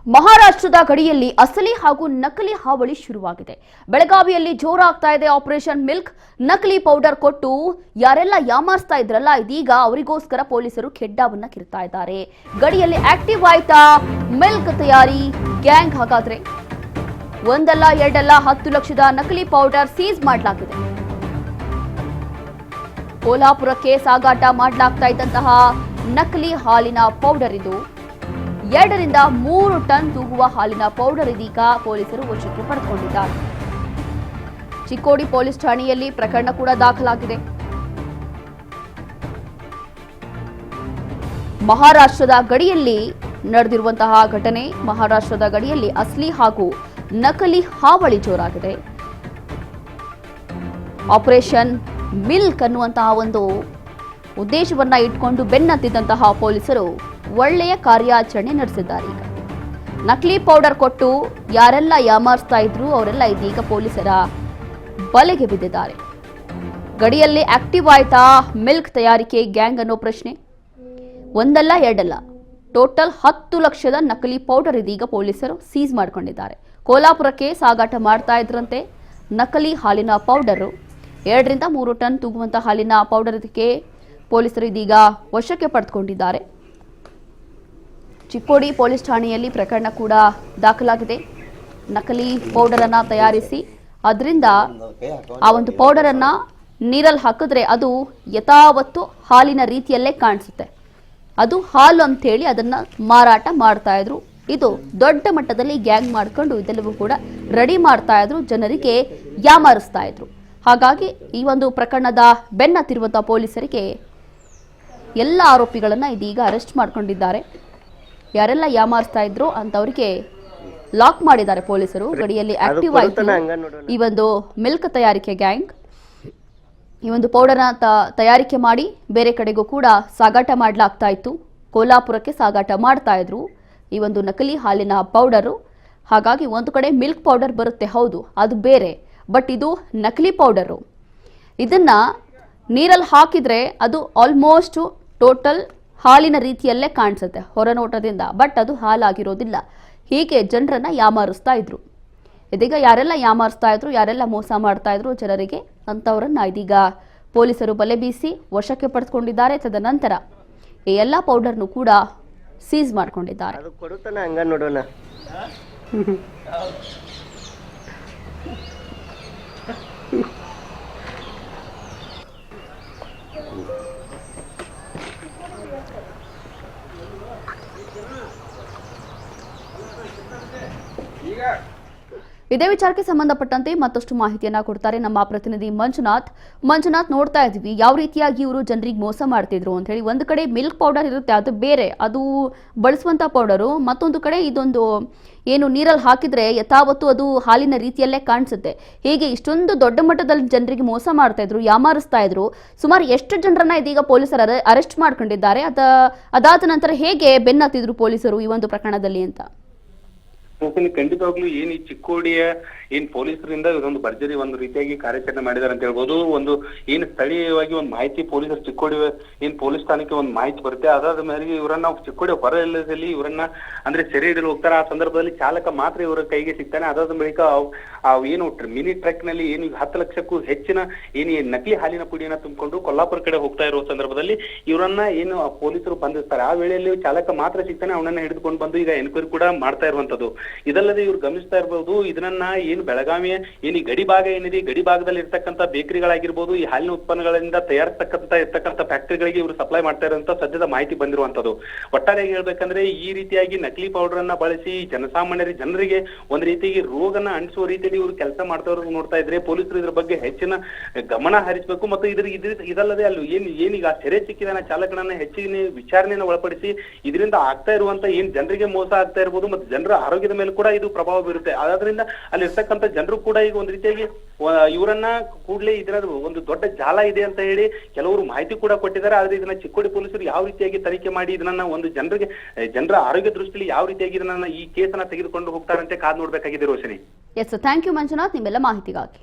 ಮಹಾರಾಷ್ಟ್ರದ ಗಡಿಯಲ್ಲಿ ಅಸಲಿ ಹಾಗೂ ನಕಲಿ ಹಾವಳಿ ಶುರುವಾಗಿದೆ. ಬೆಳಗಾವಿಯಲ್ಲಿ ಜೋರಾಗ್ತಾ ಇದೆ ಆಪರೇಷನ್ ಮಿಲ್ಕ್. ನಕಲಿ ಪೌಡರ್ ಕೊಟ್ಟು ಯಾರೆಲ್ಲ ಯಾಮಾರಿಸ್ತಾ ಇದ್ರಲ್ಲ, ಇದೀಗ ಅವರಿಗೋಸ್ಕರ ಪೊಲೀಸರು ಖೆಡ್ಡಾವನ್ನ ಕಿರ್ತಾ ಇದ್ದಾರೆ. ಗಡಿಯಲ್ಲಿ ಆಕ್ಟಿವ್ ಆಯ್ತಾ ಮಿಲ್ಕ್ ತಯಾರಿ ಗ್ಯಾಂಗ್? ಹಾಗಾದ್ರೆ ಒಂದಲ್ಲ ಎರಡಲ್ಲ 10 ಲಕ್ಷದ ನಕಲಿ ಪೌಡರ್ ಸೀಸ್ ಮಾಡಲಾಗಿದೆ. ಕೋಲ್ಹಾಪುರಕ್ಕೆ ಸಾಗಾಟ ಮಾಡಲಾಗ್ತಾ ಇದ್ದಂತಹ ನಕಲಿ ಹಾಲಿನ ಪೌಡರ್ ಇದು. 2 ರಿಂದ 3 ಟನ್ ತೂಗುವ ಹಾಲಿನ ಪೌಡರ್ ಇದೀಗ ಪೊಲೀಸರು ವಶಕ್ಕೆ ಪಡೆದುಕೊಂಡಿದ್ದಾರೆ. ಚಿಕ್ಕೋಡಿ ಪೊಲೀಸ್ ಠಾಣೆಯಲ್ಲಿ ಪ್ರಕರಣ ಕೂಡ ದಾಖಲಾಗಿದೆ. ಮಹಾರಾಷ್ಟ್ರದ ಗಡಿಯಲ್ಲಿ ನಡೆದಿರುವಂತಹ ಘಟನೆ. ಮಹಾರಾಷ್ಟ್ರದ ಗಡಿಯಲ್ಲಿ ಅಸಲಿ ಹಾಗೂ ನಕಲಿ ಹಾವಳಿ ಜೋರಾಗಿದೆ. ಆಪರೇಷನ್ ಮಿಲ್ಕ್ ಅನ್ನುವಂತಹ ಒಂದು ಉದ್ದೇಶವನ್ನ ಇಟ್ಕೊಂಡು ಬೆನ್ನತ್ತಿದ್ದಂತಹ ಪೊಲೀಸರು ಒಳ್ಳೆಯ ಕಾರ್ಯಾಚರಣೆ ನಡೆಸಿದ್ದಾರೆ. ಈಗ ನಕಲಿ ಪೌಡರ್ ಕೊಟ್ಟು ಯಾರೆಲ್ಲ ಯಾಮಾರಿಸ್ತಾ ಇದ್ರು ಅವರೆಲ್ಲ ಇದೀಗ ಪೊಲೀಸರ ಬಲೆಗೆ ಬಿದ್ದಿದ್ದಾರೆ. ಗಡಿಯಲ್ಲಿ ಆಕ್ಟಿವ್ ಆಯ್ತಾ ಮಿಲ್ಕ್ ತಯಾರಿಕೆ ಗ್ಯಾಂಗ್ ಅನ್ನೋ ಪ್ರಶ್ನೆ. ಒಂದಲ್ಲ ಎರಡಲ್ಲ, ಟೋಟಲ್ 10 ಲಕ್ಷದ ನಕಲಿ ಪೌಡರ್ ಇದೀಗ ಪೊಲೀಸರು ಸೀಸ್ ಮಾಡಿಕೊಂಡಿದ್ದಾರೆ. ಕೋಲ್ಹಾಪುರಕ್ಕೆ ಸಾಗಾಟ ಮಾಡ್ತಾ ಇದ್ರಂತೆ ನಕಲಿ ಹಾಲಿನ ಪೌಡರು. 2 ರಿಂದ 3 ಟನ್ ತೂಗುವಂತಹ ಹಾಲಿನ ಪೌಡರ್ ಇದಕ್ಕೆ ಪೊಲೀಸರು ಇದೀಗ ವಶಕ್ಕೆ ಪಡೆದುಕೊಂಡಿದ್ದಾರೆ. ಚಿಕ್ಕೋಡಿ ಪೊಲೀಸ್ ಠಾಣೆಯಲ್ಲಿ ಪ್ರಕರಣ ಕೂಡ ದಾಖಲಾಗಿದೆ. ನಕಲಿ ಪೌಡರ್ ಅನ್ನ ತಯಾರಿಸಿ ಅದರಿಂದ ಆ ಒಂದು ಪೌಡರ್ ಅನ್ನ ನೀರಲ್ಲಿ ಹಾಕಿದ್ರೆ ಅದು ಯಥಾವತ್ತು ಹಾಲಿನ ರೀತಿಯಲ್ಲೇ ಕಾಣಿಸುತ್ತೆ. ಅದು ಹಾಲು ಅಂತ ಹೇಳಿ ಅದನ್ನ ಮಾರಾಟ ಮಾಡ್ತಾ ಇದ್ರು. ಇದು ದೊಡ್ಡ ಮಟ್ಟದಲ್ಲಿ ಗ್ಯಾಂಗ್ ಮಾಡ್ಕೊಂಡು ಇದೆಲ್ಲವೂ ಕೂಡ ರೆಡಿ ಮಾಡ್ತಾ ಇದ್ರು, ಜನರಿಗೆ ಯಾಮಾರಿಸ್ತಾ ಇದ್ರು. ಹಾಗಾಗಿ ಈ ಒಂದು ಪ್ರಕರಣದ ಬೆನ್ನತ್ತಿರುವಂತಹ ಪೊಲೀಸರಿಗೆ ಎಲ್ಲ ಆರೋಪಿಗಳನ್ನ ಇದೀಗ ಅರೆಸ್ಟ್ ಮಾಡ್ಕೊಂಡಿದ್ದಾರೆ. ಯಾರೆಲ್ಲ ಯಾಮಾರಿಸ್ತಾ ಇದ್ರು ಅಂತವರಿಗೆ ಲಾಕ್ ಮಾಡಿದ್ದಾರೆ ಪೊಲೀಸರು. ಗಡಿಯಲ್ಲಿ ಆಕ್ಟಿವ್ ಆಯಿತು ಈ ಒಂದು ಮಿಲ್ಕ್ ತಯಾರಿಕೆ ಗ್ಯಾಂಗ್. ಈ ಒಂದು ಪೌಡರ್ನ ತಯಾರಿಕೆ ಮಾಡಿ ಬೇರೆ ಕಡೆಗೂ ಕೂಡ ಸಾಗಾಟ ಮಾಡಲಾಗ್ತಾ ಇತ್ತು. ಕೋಲ್ಹಾಪುರಕ್ಕೆ ಸಾಗಾಟ ಮಾಡ್ತಾ ಇದ್ರು ಈ ಒಂದು ನಕಲಿ ಹಾಲಿನ ಪೌಡರು. ಹಾಗಾಗಿ ಒಂದು ಕಡೆ ಮಿಲ್ಕ್ ಪೌಡರ್ ಬರುತ್ತೆ, ಹೌದು, ಅದು ಬೇರೆ. ಬಟ್ ಇದು ನಕಲಿ ಪೌಡರು. ಇದನ್ನ ನೀರಲ್ಲಿ ಹಾಕಿದ್ರೆ ಅದು ಆಲ್ಮೋಸ್ಟ್ ಟೋಟಲ್ ಹಾಲಿನ ರೀತಿಯಲ್ಲೇ ಕಾಣಿಸುತ್ತೆ ಹೊರನೋಟದಿಂದ, ಬಟ್ ಅದು ಹಾಲಾಗಿರೋದಿಲ್ಲ. ಹೀಗೆ ಜನರನ್ನ ಯಾಮಾರಿಸ್ತಾ ಇದ್ರು. ಇದೀಗ ಯಾರೆಲ್ಲ ಯಾಮಾರಿಸ್ತಾ ಇದ್ರು, ಯಾರೆಲ್ಲ ಮೋಸ ಮಾಡ್ತಾ ಇದ್ರು ಜನರಿಗೆ ಅಂತವರನ್ನ ಇದೀಗ ಪೊಲೀಸರು ಬಲೆ ಬೀಸಿ ವಶಕ್ಕೆ ಪಡೆದುಕೊಂಡಿದ್ದಾರೆ. ತದನಂತರ ಈ ಎಲ್ಲ ಪೌಡರ್ನು ಕೂಡ ಸೀಸ್ ಮಾಡಿಕೊಂಡಿದ್ದಾರೆ. ಇದೇ ವಿಚಾರಕ್ಕೆ ಸಂಬಂಧಪಟ್ಟಂತೆ ಮತ್ತಷ್ಟು ಮಾಹಿತಿಯನ್ನ ಕೊಡ್ತಾರೆ ನಮ್ಮ ಪ್ರತಿನಿಧಿ ಮಂಜುನಾಥ್. ನೋಡ್ತಾ ಇದ್ವಿ ಯಾವ ರೀತಿಯಾಗಿ ಇವರು ಜನರಿಗೆ ಮೋಸ ಮಾಡ್ತಿದ್ರು ಅಂತ ಹೇಳಿ. ಒಂದು ಕಡೆ ಮಿಲ್ಕ್ ಪೌಡರ್ ಇರುತ್ತೆ, ಅದು ಬೇರೆ, ಅದು ಬಳಸುವಂತ ಪೌಡರು. ಮತ್ತೊಂದು ಕಡೆ ಇದೊಂದು ಏನು ನೀರಲ್ಲಿ ಹಾಕಿದ್ರೆ ಯಥಾವತ್ತು ಅದು ಹಾಲಿನ ರೀತಿಯಲ್ಲೇ ಕಾಣಿಸುತ್ತೆ. ಹೀಗೆ ಇಷ್ಟೊಂದು ದೊಡ್ಡ ಮಟ್ಟದಲ್ಲಿ ಜನರಿಗೆ ಮೋಸ ಮಾಡ್ತಾ ಇದ್ರು, ಯಾಮಾರಿಸ್ತಾ ಇದ್ರು. ಸುಮಾರು ಎಷ್ಟು ಜನರನ್ನ ಇದೀಗ ಪೊಲೀಸರು ಅರೆಸ್ಟ್ ಮಾಡ್ಕೊಂಡಿದ್ದಾರೆ? ಅದಾದ ನಂತರ ಹೇಗೆ ಬೆನ್ನತ್ತಿದ್ರು ಪೊಲೀಸರು ಈ ಒಂದು ಪ್ರಕರಣದಲ್ಲಿ ಅಂತ? ಖಂಡಿತವಾಗ್ಲೂ ಏನ್ ಈ ಚಿಕ್ಕೋಡಿಯ ಪೊಲೀಸರಿಂದ ಇದೊಂದು ಭರ್ಜರಿ ಒಂದು ರೀತಿಯಾಗಿ ಕಾರ್ಯಾಚರಣೆ ಮಾಡಿದಾರೆ ಅಂತ ಹೇಳ್ಬೋದು. ಒಂದು ಸ್ಥಳೀಯವಾಗಿ ಒಂದು ಮಾಹಿತಿ ಪೊಲೀಸರು ಚಿಕ್ಕೋಡಿ ಪೊಲೀಸ್ ಠಾಣೆಗೆ ಒಂದು ಮಾಹಿತಿ ಬರುತ್ತೆ. ಅದಾದ ಮೇರೆಗೆ ಇವರನ್ನ ಚಿಕ್ಕೋಡಿ ಹೊರ ಇಲ್ಲದಲ್ಲಿ ಇವರನ್ನ ಅಂದ್ರೆ ಸೆರೆ ಹಿಡಿಯಲು ಹೋಗ್ತಾರೆ. ಆ ಸಂದರ್ಭದಲ್ಲಿ ಚಾಲಕ ಮಾತ್ರ ಇವರ ಕೈಗೆ ಸಿಗ್ತಾನೆ. ಅದಾದ ಬಳಿಕ ಮಿನಿ ಟ್ರಕ್ ನಲ್ಲಿ 10 ಲಕ್ಷಕ್ಕೂ ಹೆಚ್ಚಿನ ನಕಲಿ ಹಾಲಿನ ಪುಡಿಯನ್ನ ತುಂಬಿಕೊಂಡು ಕೊಲ್ಲಾಪುರ ಕಡೆ ಹೋಗ್ತಾ ಇರುವ ಸಂದರ್ಭದಲ್ಲಿ ಇವರನ್ನ ಪೊಲೀಸರು ಬಂಧಿಸ್ತಾರೆ. ಆ ವೇಳೆಯಲ್ಲಿ ಚಾಲಕ ಮಾತ್ರ ಸಿಗ್ತಾನೆ. ಅವನನ್ನ ಹಿಡಿದುಕೊಂಡು ಬಂದು ಈಗ ಎನ್ಕ್ವೈರಿ ಕೂಡ ಮಾಡ್ತಾ ಇರುವಂತದ್ದು. ಇದಲ್ಲದೆ ಇವ್ರು ಗಮನಿಸ್ತಾ ಇರಬಹುದು, ಇದನ್ನ ಬೆಳಗಾವಿಯ ಈ ಗಡಿ ಭಾಗ ಏನಿದೆ, ಗಡಿ ಭಾಗದಲ್ಲಿ ಇರ್ತಕ್ಕಂಥ ಬೇಕರಿಗಳಾಗಿರ್ಬೋದು, ಈ ಹಾಲಿನ ಉತ್ಪನ್ನಗಳಿಂದ ಇರ್ತಕ್ಕಂಥ ಫ್ಯಾಕ್ಟರಿಗಳಿಗೆ ಇವರು ಸಪ್ಲೈ ಮಾಡ್ತಾ ಇರುವಂತ ಸದ್ಯದ ಮಾಹಿತಿ ಬಂದಿರುವಂತದ್ದು. ಒಟ್ಟಾರೆಯಾಗಿ ಹೇಳ್ಬೇಕಂದ್ರೆ ಈ ರೀತಿಯಾಗಿ ನಕಲಿ ಪೌಡರ್ ಅನ್ನ ಬಳಸಿ ಜನರಿಗೆ ಒಂದ್ ರೀತಿಯಾಗಿ ರೋಗನ ಅಂಟಿಸುವ ರೀತಿಯಲ್ಲಿ ಇವರು ಕೆಲಸ ಮಾಡ್ತಾ ಇರೋದು ನೋಡ್ತಾ ಇದ್ರೆ ಪೊಲೀಸರು ಇದ್ರ ಬಗ್ಗೆ ಹೆಚ್ಚಿನ ಗಮನ ಹರಿಸಬೇಕು. ಮತ್ತು ಇದಲ್ಲದೆ ಅಲ್ಲಿ ಏನೀಗ ಸೆರೆ ಸಿಕ್ಕಿದ ಚಾಲಕನನ್ನ ಹೆಚ್ಚಿನ ವಿಚಾರಣೆಯನ್ನು ಒಳಪಡಿಸಿ ಇದರಿಂದ ಆಗ್ತಾ ಇರುವಂತ ಜನರಿಗೆ ಮೋಸ ಆಗ್ತಾ ಇರ್ಬೋದು ಮತ್ತು ಜನರ ಆರೋಗ್ಯದ ಮೇಲೆ ಕೂಡ ಇದು ಪ್ರಭಾವ ಬೀರುತ್ತೆ. ಆದ್ರಿಂದ ಅಲ್ಲಿ ಇರ್ತಕ್ಕಂಥ ಜನರು ಕೂಡ ಈಗ ಒಂದ್ ರೀತಿಯಾಗಿ ಇವರನ್ನ ಕೂಡಲೇ ಇದರ ಒಂದು ದೊಡ್ಡ ಜಾಲ ಇದೆ ಅಂತ ಹೇಳಿ ಕೆಲವರು ಮಾಹಿತಿ ಕೂಡ ಕೊಟ್ಟಿದ್ದಾರೆ. ಆದ್ರೆ ಇದನ್ನ ಚಿಕ್ಕೋಡಿ ಪೊಲೀಸರು ಯಾವ ರೀತಿಯಾಗಿ ತನಿಖೆ ಮಾಡಿ ಇದನ್ನ ಒಂದು ಜನರ ಆರೋಗ್ಯ ದೃಷ್ಟಿಯಲ್ಲಿ ಯಾವ ರೀತಿಯಾಗಿ ಇದನ್ನ ಈ ಕೇಸನ್ನ ತೆಗೆದುಕೊಂಡು ಹೋಗ್ತಾರಂತೆ ಕಾದ್ ನೋಡ್ಬೇಕಾಗಿದೆ Roshini. Yes, thank you Manjunath ನಿಮ್ಮೆಲ್ಲ ಮಾಹಿತಿಗಾಗಿ.